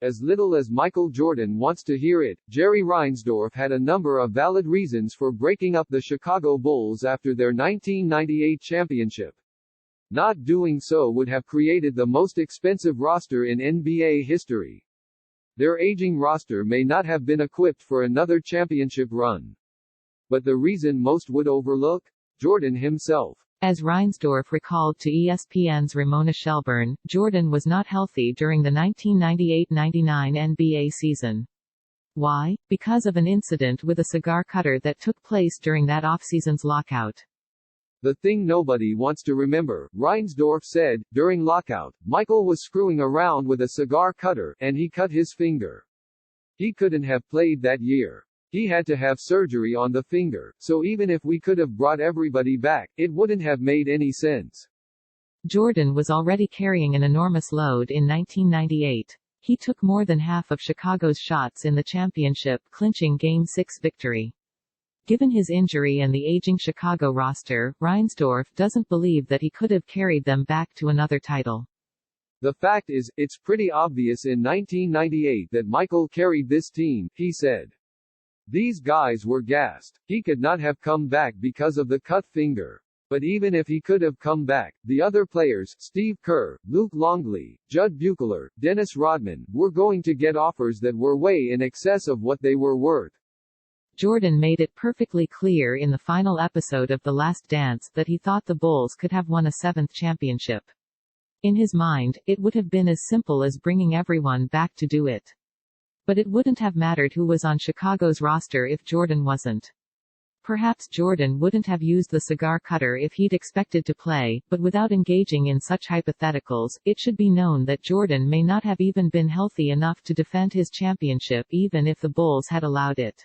As little as Michael Jordan wants to hear it, Jerry Reinsdorf had a number of valid reasons for breaking up the Chicago Bulls after their 1998 championship. Not doing so would have created the most expensive roster in NBA history. Their aging roster may not have been equipped for another championship run. But the reason most would overlook? Jordan himself. As Reinsdorf recalled to ESPN's Ramona Shelburne, Jordan was not healthy during the 1998-99 NBA season. Why? Because of an incident with a cigar cutter that took place during that offseason's lockout. The thing nobody wants to remember, Reinsdorf said, during lockout, Michael was screwing around with a cigar cutter, and he cut his finger. He couldn't have played that year. He had to have surgery on the finger, so even if we could have brought everybody back, it wouldn't have made any sense. Jordan was already carrying an enormous load in 1998. He took more than half of Chicago's shots in the championship, clinching Game 6 victory. Given his injury and the aging Chicago roster, Reinsdorf doesn't believe that he could have carried them back to another title. The fact is, it's pretty obvious in 1998 that Michael carried this team, he said. These guys were gassed. He could not have come back because of the cut finger. But even if he could have come back, the other players, Steve Kerr, Luke Longley, Judd Buechler, Dennis Rodman, were going to get offers that were way in excess of what they were worth. Jordan made it perfectly clear in the final episode of The Last Dance that he thought the Bulls could have won a seventh championship. In his mind, it would have been as simple as bringing everyone back to do it. But it wouldn't have mattered who was on Chicago's roster if Jordan wasn't. Perhaps Jordan wouldn't have used the cigar cutter if he'd expected to play, but without engaging in such hypotheticals, it should be known that Jordan may not have even been healthy enough to defend his championship even if the Bulls had allowed it.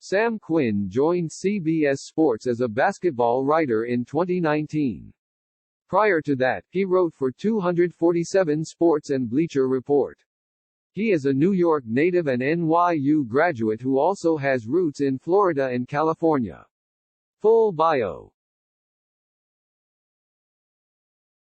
Sam Quinn joined CBS Sports as a basketball writer in 2019. Prior to that, he wrote for 247 Sports and Bleacher Report. He is a New York native and NYU graduate who also has roots in Florida and California. Full bio.